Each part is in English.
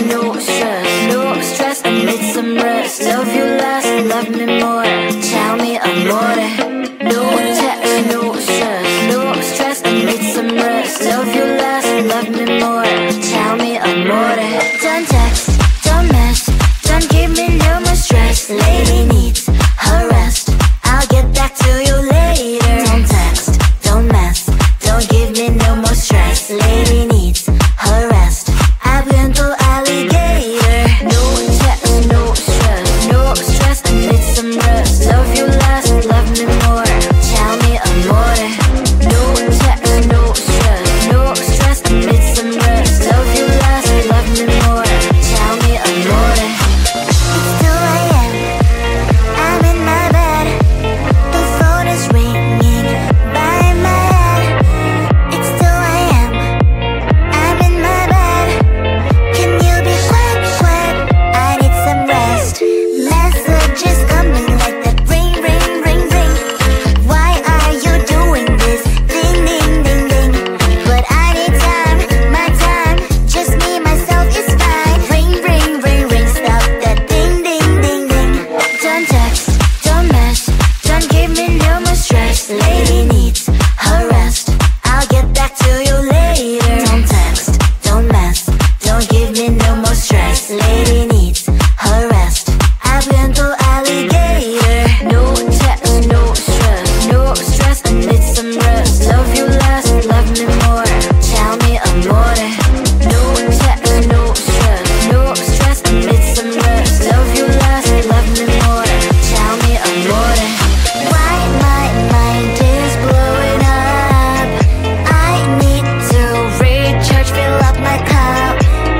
no stress, I need some rest. Love you less, love me more. Tell me amore. No text, no stress, I need some rest. Love you less, love me more. Tell me amore. Don't text, don't mess, don't give me no more stress. Lady needs her rest, I'll get back to you later. Don't text, don't mess, don't give me no more stress. Lady needs her rest, I've been to alligator. No text, no stress, I need some rest. Love you less, love me more. Tell me amore. No text, no stress, I need some rest. Love you less, love me more. Tell me amore. It's 2 a.m., I'm in my bed. The phone is ringing by my head. It's 2 a.m., I'm in my bed. Can you be quiet? I need some rest. Messages coming like that, ring, ring, ring, ring. Why are you doing this? Ding, ding, ding, ding. But I need time, my time. Just me, myself is fine. Ring, ring, ring, ring. Stop that ding, ding, ding, ding. Don't text, don't mess, don't give me no more stress. Lady needs her rest, I'll get back to you later. Don't text, don't mess, don't give me no more stress. Lady needs her rest, I've been to alligator. No text, no stress, I need some rest. Love you less, love me more. Tell me amore. No text, no stress, I need some rest. Love you less, love me more. Tell me amore. Why my mind is blowing up? I need to recharge, fill up my cup.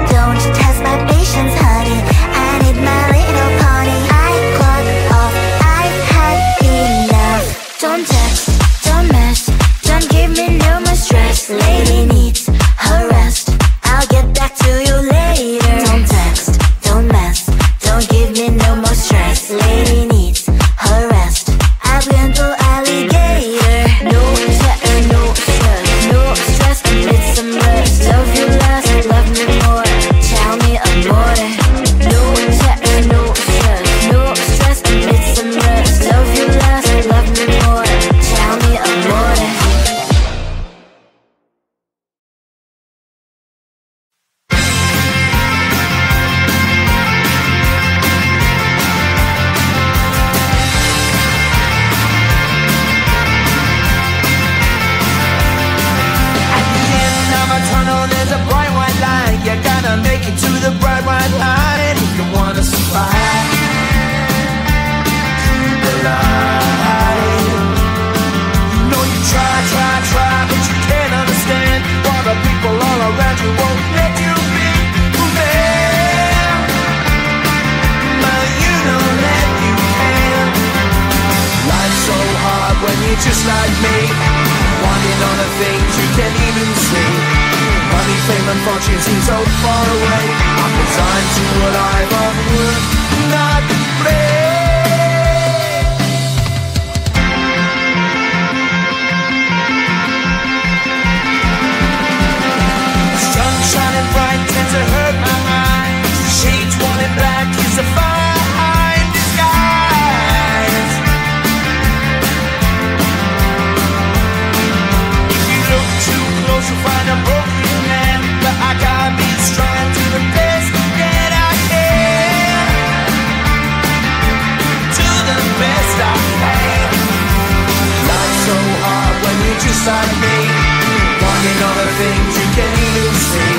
Don't test my patience, honey, I need my little pony. I clock off, I've had enough. Don't text, don't mess, don't give me no more stress. Lady needs her rest, I'll get back to you later. Don't text, don't mess, don't give me no more stress. Lady needs her rest, I've been to alligator. No text, no stress, I need some rest. Love you less, love me more. Tell me amore. No text, no stress, I need some rest. Love you less, love me more. Tell me amore. At the end of a tunnel, there's a bright white light. You gotta make it to the bright white light if you wanna survive. The light. You know you try, but you can't understand why the people all around you won't let you be who they are. But you know that you can. Life's so hard when you're just like me, wanting all the things you can't even see. Money, fame and fortune seem so far away. I'm resigned to a life of work, not play. Sun shining bright tends to hurt my mind. Shades worn in black is a fine disguise. If you look too close, you'll find a broken man. But I gotta be strong to the best that I can. To the best I can. Life's so hard when you're just like me, wanting all the things you can't even see.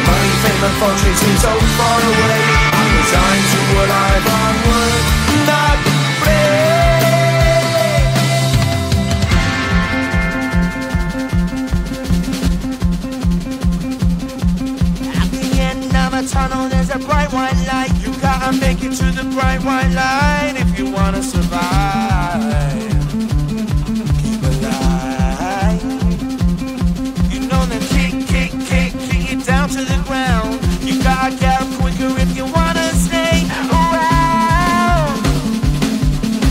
Money, fame and fortune seem so far away. I'm resigned to a life on work, not play. At the end of a tunnel, there's a bright white light. You gotta make it to the bright white light if you wanna survive. Keep alive. You know that kick it down to the ground. You gotta get up quicker if you wanna stay around.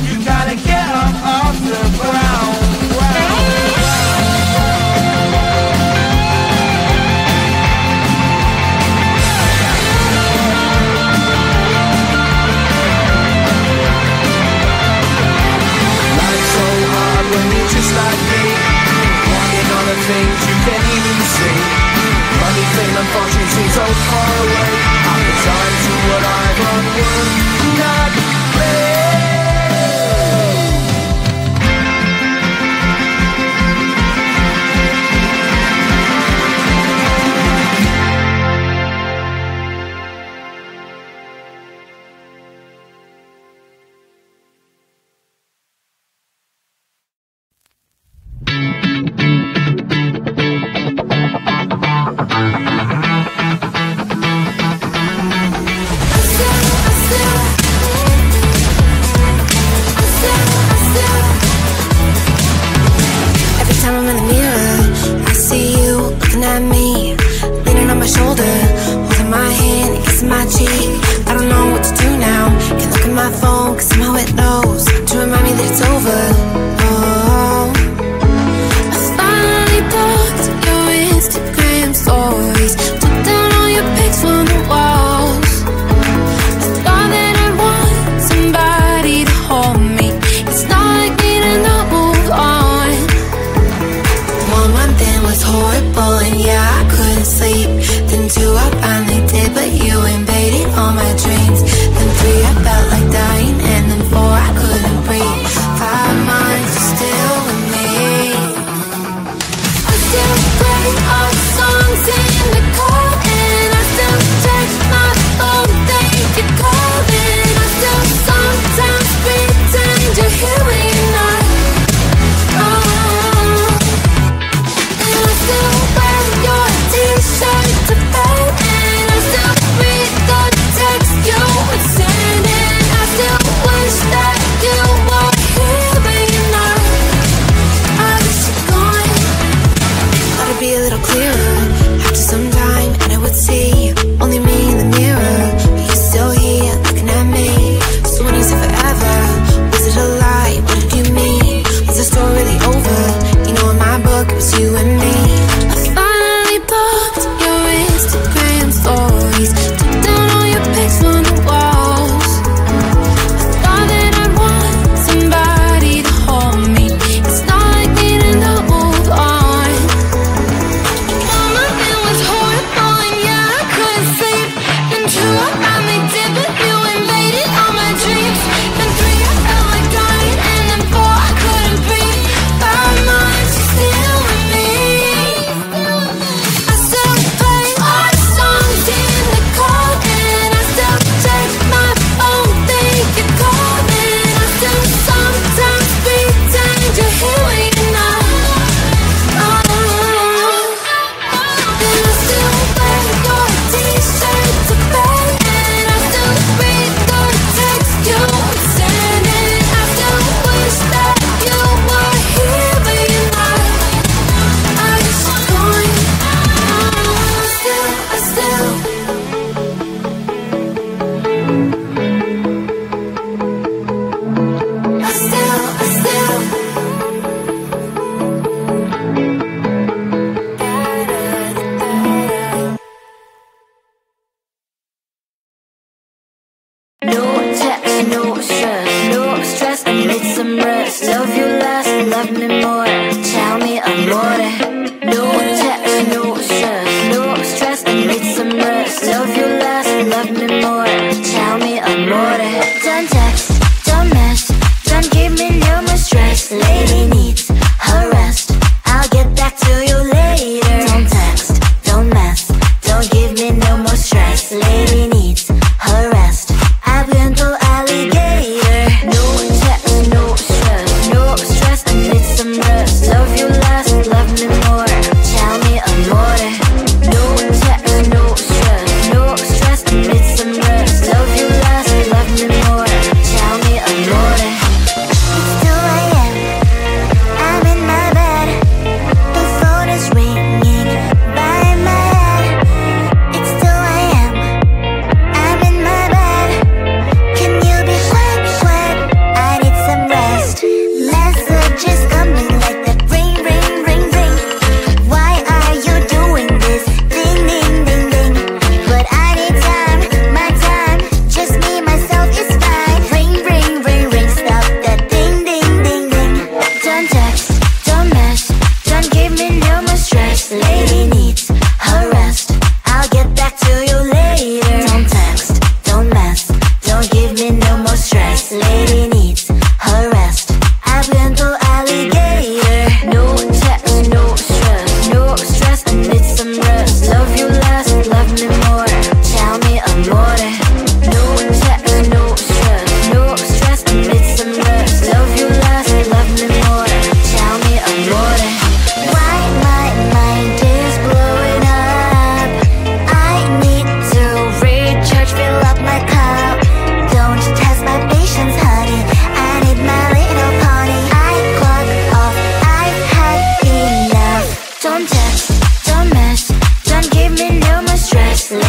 You gotta get up off the ground. felt far away. I'm resigned to what I've unlearned. Not all my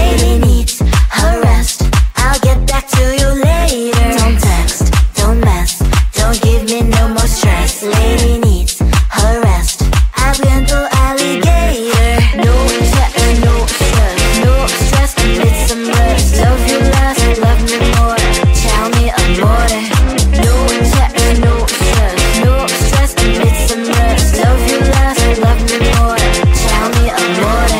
Lady needs her rest. I'll get back to you later. Don't text, don't mess, don't give me no more stress. Lady needs her rest. Abriendo alligator. No text, no stress, no stress. Need some rest. Love you less, love me more. Tell me amore. No text, no stress, no stress. Need some rest. Love you less, love me more. Tell me amore.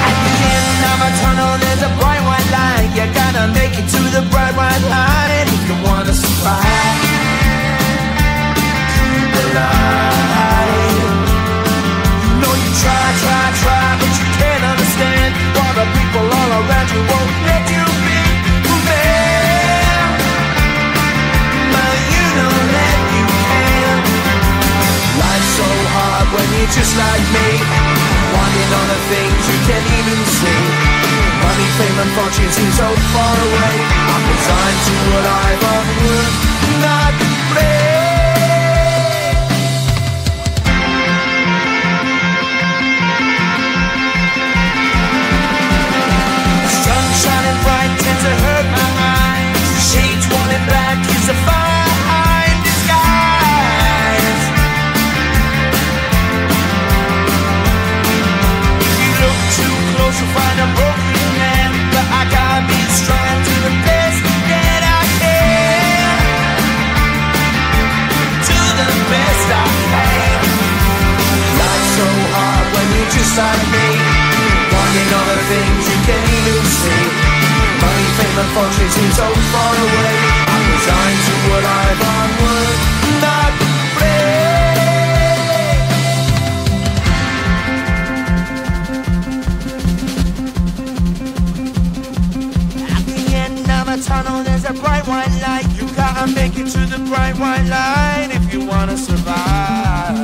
At the end of a tunnel, there's a bright white light. You gotta make it to the bright white light if you wanna survive. The light. You know you try, but you can't understand why the people all around you won't let you be who they are. But you know that you can. Life's so hard when you're just like me, wanting all the things you can't even see. Money, fame and fortune seem so far away. I'm resigned to a life of work, not play. The sun shining bright tends to hurt my eyes. The shades wanting black is a fine disguise. If you look too close, you'll find a broken man. But I gotta be strong to the best that I can. To the best I can. Life's so hard when you're just like me, wanting all the things you can't even see. Money, fame and fortune seem so far away. I'm resigned to a life on work, not play. At the end of a tunnel, there's a bright white light. You gotta make it to the bright white light if you wanna survive.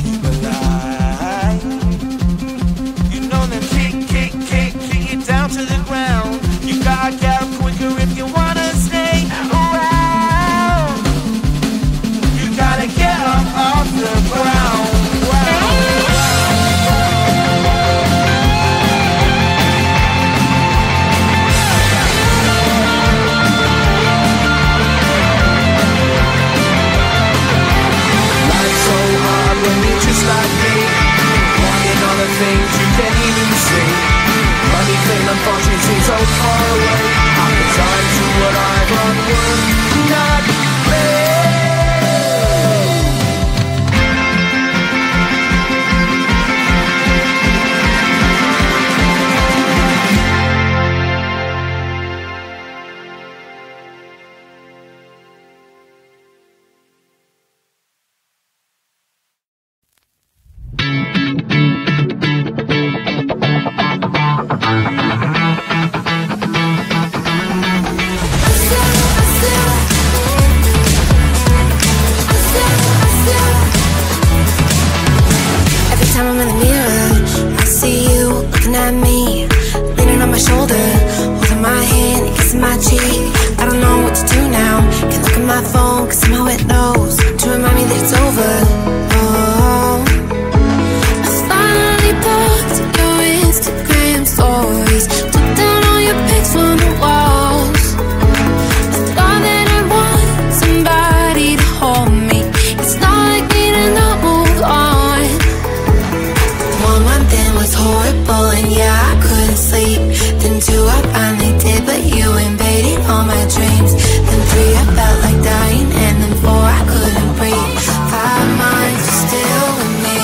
Keep alive. You know them kick it down to the ground. You gotta get up quicker if you wanna stay around. You gotta get up off the ground. Life's so hard when you're just like me, wanting all the things you can't even see. Money, fame and fortune seem so far away. I'm resigned to what I've on work, not play. Every time I'm in the mirror, I see you looking at me, leaning on my shoulder, holding my hand and kissing my cheek. I don't know what to do now. Can't look at my phone, cause somehow it knows to remind me that it's over. Oh, I finally blocked your Instagram stories, took down all your pics from the walls. I thought that I want somebody to hold me. It's not like me to not move on. 1 month in was horrible and yeah, I couldn't sleep. Then 2 I finally did, but you invaded all my dreams. Then 3 I felt like dying, and then 4 I couldn't breathe. 5 months you're still with me.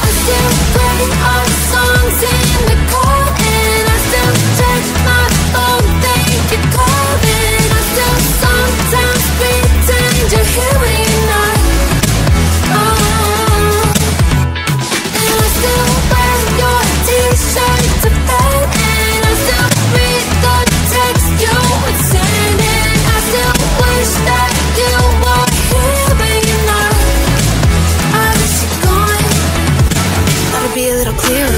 I still play our songs in the car, and I still check my phone, think you're calling. I still sometimes pretend you're here when you're not. And I still wear your t-shirt to bed, and I still read the text you would send, and I still wish that you were here but you're not. I wish you're gone. Thought it'd be a little clearer.